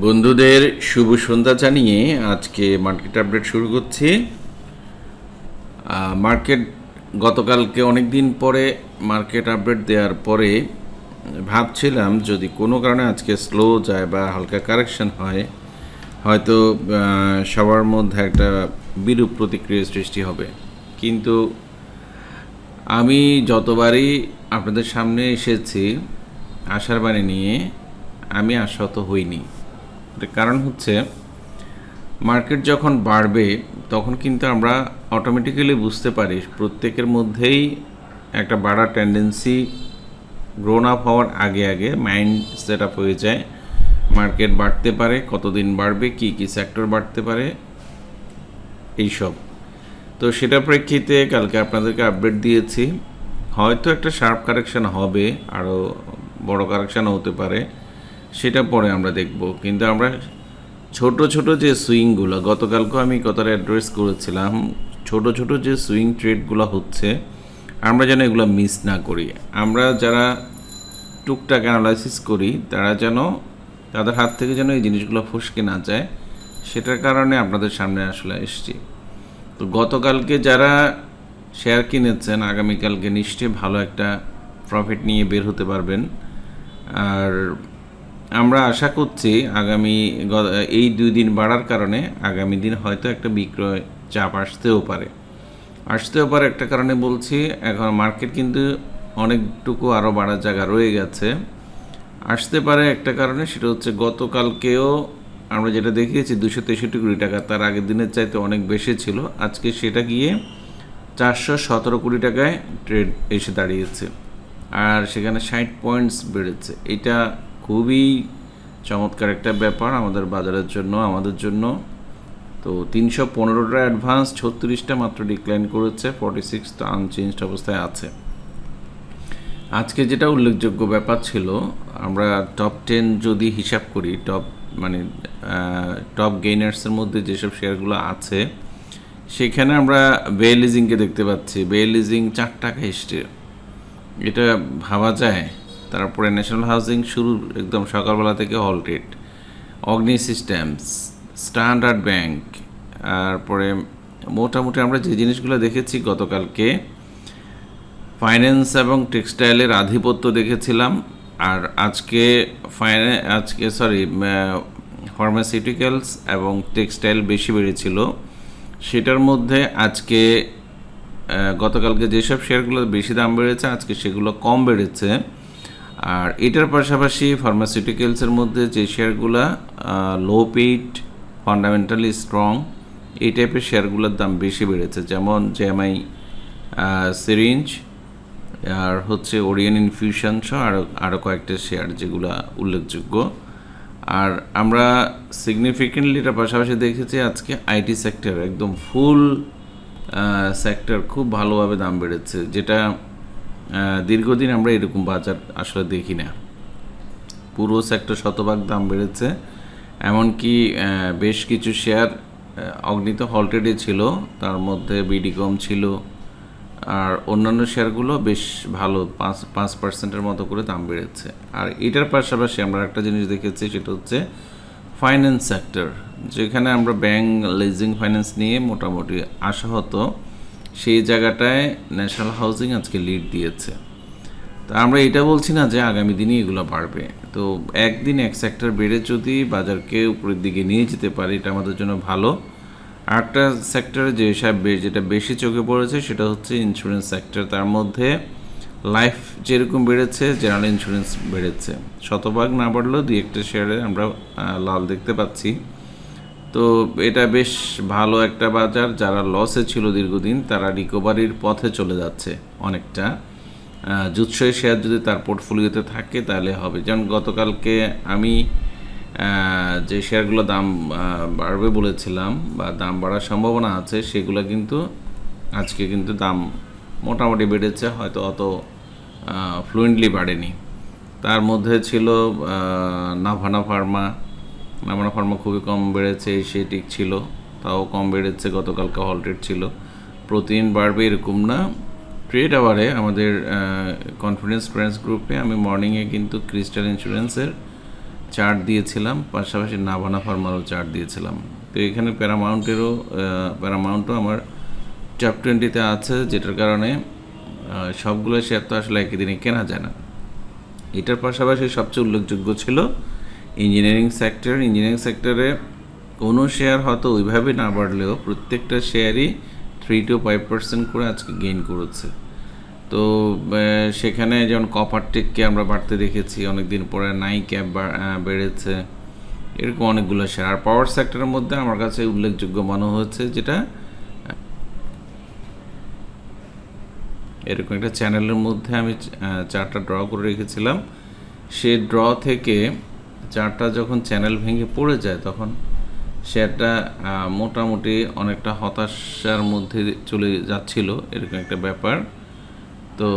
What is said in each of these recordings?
বন্ধুদের শুভ সন্ধ্যা জানিয়ে আজকে মার্কেট আপডেট শুরু করছি। মার্কেট গতকালকে অনেক দিন পরে মার্কেট আপডেট দেওয়ার পরে ভাবছিলাম যদি কোনো কারণে আজকে স্লো যায় বা হালকা কারেকশন হয়, হয়তো সবার মধ্যে একটা বিরূপ প্রতিক্রিয়া সৃষ্টি হবে। কিন্তু আমি যতবারই আপনাদের সামনে এসেছি আশার বাণী নিয়ে, আমি আশাহত হইনি। কারণ হচ্ছে মার্কেট যখন বাড়বে তখন কিন্তু আমরা অটোমেটিক্যালি বুঝতে পারি প্রত্যেকের মধ্যেই একটা বাড়ার টেন্ডেন্সি গ্রোন আপ হওয়ার আগে আগে মাইন্ড সেট আপ হয়ে যায়। মার্কেট বাড়তে পারে, কতদিন বাড়বে, কি কি সেক্টর বাড়তে পারে, এইসব। তো সেটার প্রেক্ষিতে কালকে আপনাদেরকে আপডেট দিয়েছি, হয়তো একটা শার্প কারেকশান হবে, আরও বড় কারেকশানও হতে পারে, সেটা পরে আমরা দেখব। কিন্তু আমরা ছোট ছোট যে সুইংগুলো, গতকালকেও আমি কথাটা অ্যাড্রেস করেছিলাম, ছোট ছোট যে সুইং ট্রেডগুলো হচ্ছে আমরা যেন এগুলো মিস না করি। আমরা যারা টুকটাক অ্যানালাইসিস করি তারা যেন তাদের হাত থেকে যেন এই জিনিসগুলো ফসকে না যায়, সেটার কারণে আপনাদের সামনে আসলে এসছি। তো গতকালকে যারা শেয়ার কিনেছেন আগামীকালকে নিশ্চয়ই ভালো একটা প্রফিট নিয়ে বের হতে পারবেন। আর আমরা আশা করছি এই 2 দিন বাড়ার কারণে আগামী দিন হয়তো একটা বিক্রয় চাপ আসতেও পারে। একটা কারণে বলছি, এখন মার্কেট কিন্তু অনেকটুকু আরও বাড়ার জায়গা রয়ে গেছে। আসতে পারে একটা কারণে, সেটা হচ্ছে গতকালকেও আমরা যেটা দেখিয়েছি 263 কোটি টাকা, তার আগের দিনের চাইতে অনেক বেশি ছিল। আজকে সেটা গিয়ে 417 কোটি টাকায় ট্রেড এসে দাঁড়িয়েছে, আর সেখানে 60 পয়েন্টস বেড়েছে। এটা খুবই চমৎকার একটা ব্যাপার আমাদের বাজারের জন্য, আমাদের জন্য। তো 315টা অ্যাডভান্স, 36টা মাত্র ডিক্লাইন করেছে, 46 তো আনচেঞ্জড অবস্থায় আছে। আজকে যেটা উল্লেখযোগ্য ব্যাপার ছিল, আমরা টপ 10 যদি হিসাব করি, টপ গেইনার্সের মধ্যে যেসব শেয়ারগুলো আছে সেখানে আমরা বে লিজিংকে দেখতে পাচ্ছি। বে লিজিং 4 টাকা এসছে, এটা ভাবা যায়। তারপরে ন্যাশনাল হাউজিং শুরু একদম সকালবেলা থেকে হলটেড, অগ্নি সিস্টেমস, স্ট্যান্ডার্ড ব্যাংক, তারপরে মোটামুটি আমরা যে জিনিসগুলো দেখেছি গতকালকে, ফাইন্যান্স এবং টেক্সটাইলের আধিপত্য দেখেছিলাম। আর আজকে ফার্মাসিউটিক্যালস এবং টেক্সটাইল বেশি বেড়েছিল। সেটার মধ্যে আজকে গতকালকে যেসব শেয়ারগুলো বেশি দাম বেড়েছে আজকে সেগুলো কম বেড়েছে। আর এটার পাশাপাশি ফার্মাসিউটিক্যালসের মধ্যে যে শেয়ারগুলো লো পেইড, ফান্ডামেন্টালি স্ট্রং, এই টাইপের শেয়ারগুলোর দাম বেশি বেড়েছে, যেমন জেএমআই সিরিঞ্জ, আর হচ্ছে ওরিয়েন ইনফিউশন সহ আরও কয়েকটা শেয়ার যেগুলো উল্লেখযোগ্য। আর আমরা সিগনিফিকেন্টলি এটার পাশাপাশি দেখেছি আজকে আইটি সেক্টর, একদম ফুল সেক্টর খুব ভালোভাবে দাম বেড়েছে, যেটা দীর্ঘদিন আমরা এরকম বাজার আসলে দেখি না। পুরো সেক্টর শতভাগ দাম বেড়েছে। এমনকি বেশ কিছু শেয়ার অগ্নিত হলটেডে ছিল, তার মধ্যে বিডিকম ছিল, আর অন্যান্য শেয়ারগুলো বেশ ভালো 5% মতো করে দাম বেড়েছে। আর এটার পাশাপাশি আমরা একটা জিনিস দেখেছি, সেটা হচ্ছে ফাইন্যান্স সেক্টর, যেখানে আমরা ব্যাংক, লিজিং, ফাইন্যান্স নিয়ে মোটামুটি আশাহত, সেই জায়গাটায় ন্যাশনাল হাউজিং আজকে লিড দিয়েছে। তা আমরা এটা বলছি না যে আগামী দিনই এগুলো বাড়বে। তো একদিন এক সেক্টর বেড়ে যদি বাজারকে উপরের দিকে নিয়ে যেতে পারে, এটা আমাদের জন্য ভালো। আরেকটা সেক্টরে যেটা বেশি চোখে পড়েছে সেটা হচ্ছে ইন্স্যুরেন্স সেক্টর। তার মধ্যে লাইফ যেরকম বেড়েছে, জেনারেল ইন্স্যুরেন্স বেড়েছে, শতভাগ না বাড়লেও 2-1টা শেয়ারে আমরা লাল দেখতে পাচ্ছি। তো এটা বেশ ভালো একটা বাজার। যারা লসে ছিল দীর্ঘদিন তারা রিকভারির পথে চলে যাচ্ছে অনেকটা। জুৎসই শেয়ার যদি তার পোর্টফোলিওতে থাকে তাহলে হবে। যেমন গতকালকে আমি যে শেয়ারগুলো দাম বাড়বে বলেছিলাম বা দাম বাড়ার সম্ভাবনা আছে, সেগুলো কিন্তু আজকে কিন্তু দাম মোটামুটি বেড়েছে, হয়তো অত ফ্লুয়েন্টলি বাড়েনি। তার মধ্যে ছিল নাভানা ফার্মা খুবই কম বেড়েছে, এশিয়াটিক ছিল তাও কম বেড়েছে, গতকালকে হলটেড ছিল। প্রতিদিন বাড়বে এরকম না। ট্রেড আওয়ারে আমাদের কনফিডেন্স ফ্রেন্ডস গ্রুপে আমি মর্নিংয়ে কিন্তু ক্রিস্টাল ইন্স্যুরেন্সের চার্ট দিয়েছিলাম, পাশাপাশি নাভানা ফার্মারও চার্ট দিয়েছিলাম। তো এখানে প্যারামাউন্টও আমার টপ 20-তে আছে, যেটার কারণে সবগুলো শেয়ার তো আসলে একই দিনে কেনা যায় না। এটার পাশাপাশি সবচেয়ে উল্লেখযোগ্য ছিল ইঞ্জিনিয়ারিং সেক্টরে কোনো শেয়ার হয়তো ওইভাবে না বাড়লেও প্রত্যেকটা শেয়ারই 3 to 5% করে আজকে গেইন করেছে। তো সেখানে যেমন কপার টেককে আমরা বাড়তে দেখেছি, অনেকদিন পরে নাইক্যাপ বেড়েছে, এরকম অনেকগুলো শেয়ার। আর পাওয়ার সেক্টরের মধ্যে আমার কাছে উল্লেখযোগ্য মনে হচ্ছে যেটা এরকম একটা চ্যানেলের মধ্যে আমি চারটা ড্র করে রেখেছিলাম। সেই ড্র থেকে চারটা যখন চ্যানেল ভেঙে পড়ে যায় তখন শেয়ারটা মোটামুটি অনেকটা হতাশার মধ্যে চলে যাচ্ছিল, এরকম একটা ব্যাপার। তো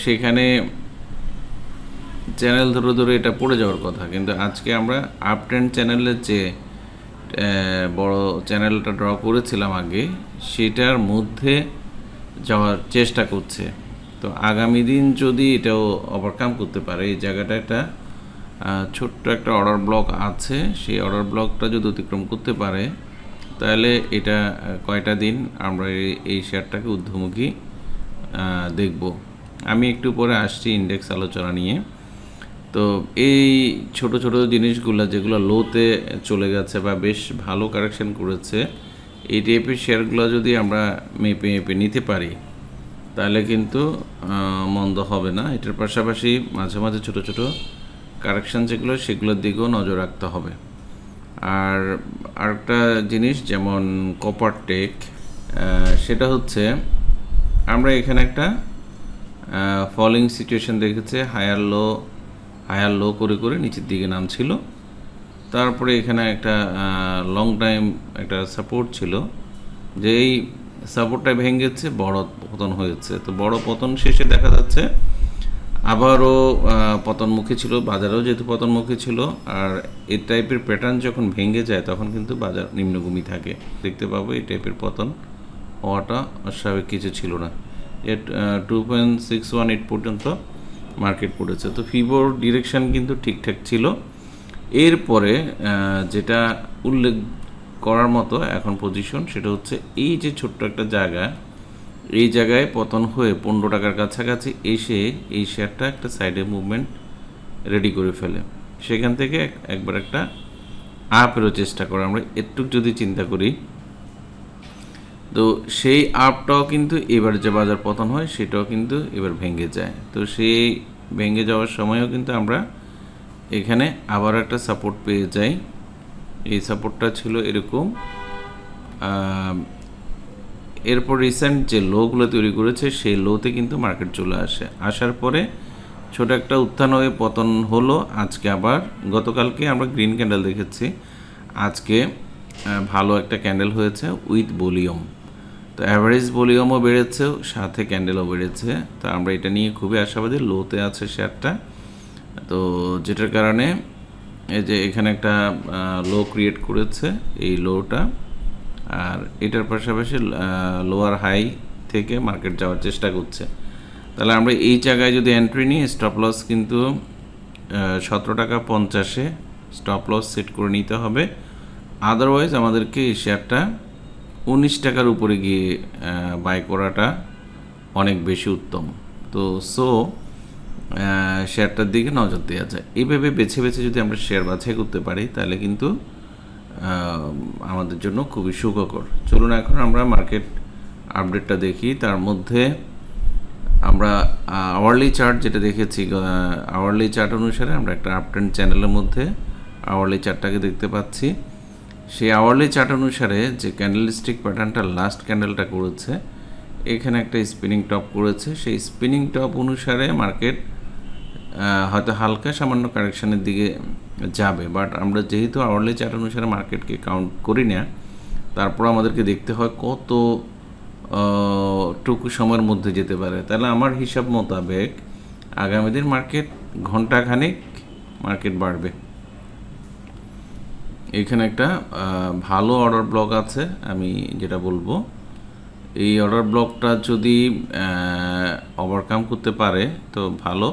সেখানে চ্যানেল ধরে এটা পড়ে যাওয়ার কথা, কিন্তু আজকে আমরা আপ ট্রেন্ড চ্যানেলের যে বড় চ্যানেলটা ড্র করেছিলাম আগে, সেটার মধ্যে যাওয়ার চেষ্টা করছে। তো আগামী দিন যদি এটাও ওভারকাম করতে পারে, এই জায়গাটা একটা ছোট্ট একটা অর্ডার ব্লক আছে, সেই অর্ডার ব্লকটা যদি অতিক্রম করতে পারে তাহলে এটা কয়টা দিন আমরা এই শেয়ারটাকে ঊর্ধ্বমুখী দেখব। আমি একটু পরে আসছি ইন্ডেক্স আলোচনা নিয়ে। তো এই ছোট জিনিসগুলো যেগুলো লোতে চলে গেছে বা বেশ ভালো কারেকশন করেছে, এই টাইপের শেয়ারগুলো যদি আমরা মেপে নিতে পারি তাহলে কিন্তু মন্দ হবে না। এটার পাশাপাশি মাঝে মাঝে ছোট কারেকশান যেগুলো, সেগুলোর দিকেও নজর রাখতে হবে। আর আরেকটা জিনিস যেমন কপার টেক, সেটা হচ্ছে আমরা এখানে একটা ফলিং সিচুয়েশন দেখেছে, হায়ার লো করে নিচের দিকে নামছিল। তারপরে এখানে একটা লং টাইম একটা সাপোর্ট ছিল, যে এই সাপোর্টটা ভেঙেছে, বড় পতন হয়েছে। তো বড় পতন শেষে দেখা যাচ্ছে আবারও পতনমুখী ছিল, বাজারেও যেহেতু পতনমুখী ছিল। আর এই টাইপের প্যাটার্ন যখন ভেঙে যায় তখন কিন্তু বাজার নিম্নভূমি থাকে, দেখতে পাবো এই টাইপের পতন হওয়াটা অস্বাভাবিক কিছু ছিল না। 2.618 পর্যন্ত মার্কেট পড়েছে। তো ফিবোর ডিরেকশান কিন্তু ঠিকঠাক ছিল। এরপরে যেটা উল্লেখ করার মতো এখন পজিশন, সেটা হচ্ছে এই যে ছোট্ট একটা জায়গা, এই জায়গায় পতন হয়ে 15 টাকার কাছাকাছি এসে এই শেয়ারটা একটা সাইডে মুভমেন্ট রেডি করে ফেলে, সেখান থেকে একবার একটা আপেরও চেষ্টা করে। আমরা একটু যদি চিন্তা করি, তো সেই আপটাও কিন্তু এবার যে বাজার পতন হয় সেটাও কিন্তু এবার ভেঙে যায়। তো সেই ভেঙে যাওয়ার সময়ও কিন্তু আমরা এখানে আবার একটা সাপোর্ট পেয়ে যাই। এই সাপোর্টটা ছিল এরকম। এরপর রিসেন্ট যে লোগুলো তৈরি করেছে সেই লোতে কিন্তু মার্কেট চলে আসার পরে ছোট একটা উত্থান হয়ে পতন হলো। আজকে আবার, গতকালকে আমরা গ্রিন ক্যান্ডেল দেখেছি, আজকে ভালো একটা ক্যান্ডেল হয়েছে উইথ ভলিউম। তো অ্যাভারেজ ভলিউমও বেড়েছে, সাথে ক্যান্ডেলও বেড়েছে। তো আমরা এটা নিয়ে খুবই আশাবাদী। লোতে আছে শেয়ারটা, তো যেটার কারণে এই যে এখানে একটা লো ক্রিয়েট করেছে, এই লোটা, আর এটার পাশাপাশি লোয়ার হাই থেকে মার্কেট যাওয়ার চেষ্টা করছে। তাহলে আমরা এই জায়গায় যদি এন্ট্রি নিই, স্টপ লস কিন্তু 17 টাকা 50-এ স্টপ লস সেট করে নিতে হবে। আদারওয়াইজ আমাদেরকে এই শেয়ারটা 19 টাকার উপরে গিয়ে বাই করাটা অনেক বেশি উত্তম। তো শেয়ারটার দিকে নজর দেওয়া যায়। এইভাবে বেছে যদি আমরা শেয়ার বাছাই করতে পারি তাহলে কিন্তু আমাদের জন্য খুবই সুখকর। চলুন এখন আমরা মার্কেট আপডেটটা দেখি। তার মধ্যে আমরা আওয়ারলি চার্ট যেটা দেখেছি, আওয়ারলি চার্ট অনুসারে আমরা একটা আপট্রেন্ড চ্যানেলের মধ্যে আওয়ারলি চার্টটাকে দেখতে পাচ্ছি। সেই আওয়ারলি চার্ট অনুসারে যে ক্যান্ডেলস্টিক প্যাটার্নটা লাস্ট ক্যান্ডেলটা করেছে, এখানে একটা স্পিনিং টপ করেছে। সেই স্পিনিং টপ অনুসারে মার্কেট হয়তো হালকা সামান্য কারেকশানের দিকে যাবে, বাট আমরা যেহেতু আওয়ারলি চার্ট অনুসারে মার্কেটকে কাউন্ট করি না, তারপর আমাদেরকে দেখতে হয় কত টুকু সময়ের মধ্যে যেতে পারে। তাহলে আমার হিসাব মোতাবেক আগামী দিন মার্কেট ঘন্টাখানেক মার্কেট বাড়বে। এখানে একটা ভালো অর্ডার ব্লক আছে, আমি যেটা বলবো এই অর্ডার ব্লকটা যদি ওভারকাম করতে পারে তো ভালো।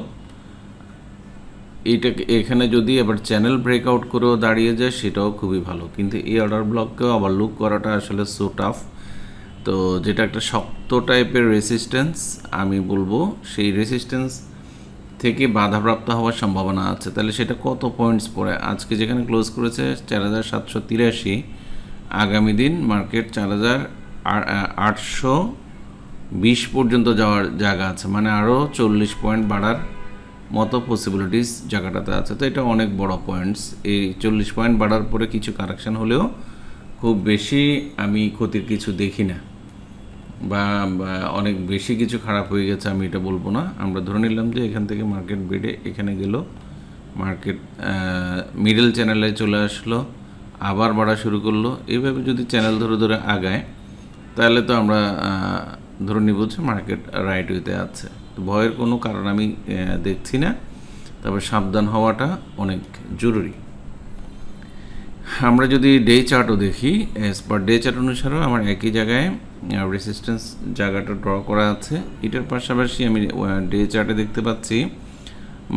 এইটাকে এখানে যদি আবার চ্যানেল ব্রেকআউট করেও দাঁড়িয়ে যায় সেটাও খুবই ভালো, কিন্তু এই অর্ডার ব্লককেও আবার লুক করাটা আসলে সো টাফ। তো যেটা একটা শক্ত টাইপের রেসিস্ট্যান্স আমি বলবো, সেই রেসিস্ট্যান্স থেকে বাধাপ্রাপ্ত হওয়ার সম্ভাবনা আছে। তাহলে সেটা কত পয়েন্টস পড়ে? আজকে যেখানে ক্লোজ করেছে 4783, আগামী দিন মার্কেট 4820 পর্যন্ত যাওয়ার জায়গা আছে, মানে আরও 40 পয়েন্ট বাড়ার মতো পসিবিলিটিস জায়গাটাতে আছে। তো এটা অনেক বড় পয়েন্টস। এই 40 পয়েন্ট বাড়ার পরে কিছু কারেকশান হলেও খুব বেশি আমি ক্ষতির কিছু দেখি না, বা অনেক বেশি কিছু খারাপ হয়ে গেছে আমি এটা বলবো না। আমরা ধরে নিলাম যে এখান থেকে মার্কেট বেড়ে এখানে গেল, মার্কেট মিডল চ্যানেলে চলে আসলো, আবার বাড়া শুরু করলো। এইভাবে যদি চ্যানেল ধরে ধরে আগায় তাহলে তো আমরা ধরে নিব যে মার্কেট রাইট ওয়েতে আছে। তো ভয়ের কোনো কারণ আমি দেখছি না, তবে সাবধান হওয়াটা অনেক জরুরি। আমরা যদি ডে চার্টও দেখি, অ্যাজ পার ডে চার্ট অনুসারেও আমার একই জায়গায় রেসিস্ট্যান্স জায়গাটা ড্র করা আছে। এটার পাশাপাশি আমি ডে চার্টে দেখতে পাচ্ছি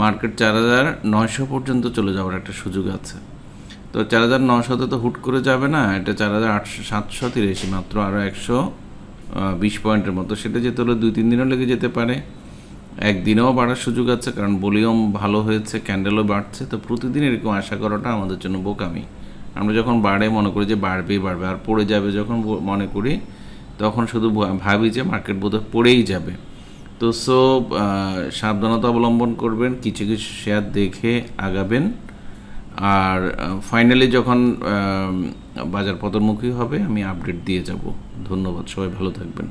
মার্কেট 4900 পর্যন্ত চলে যাওয়ার একটা সুযোগ আছে। তো 4900তে তো হুট করে যাবে না, এটা 4783, মাত্র আরও 120 পয়েন্টের মতো। সেটা যেতে হলে 2-3 দিনও লেগে যেতে পারে, একদিনেও বাড়ার সুযোগ আছে, কারণ ভলিউম ভালো হয়েছে, ক্যান্ডেলও বাড়ছে। তো প্রতিদিন এরকম আশা করাটা আমাদের জন্য বোকামি। আমরা যখন বাড়ে মনে করি যে বাড়বেই বাড়বে, আর পড়ে যাবে যখন মনে করি তখন শুধু ভাবি যে মার্কেট বোধহয় পড়েই যাবে। তো সাবধানতা অবলম্বন করবেন, কিছু কিছু শেয়ার দেখে আগাবেন। আর ফাইনালি যখন বাজার পতনমুখী হবে আমি আপডেট দিয়ে যাব। ধন্যবাদ, সবাই ভালো থাকবেন।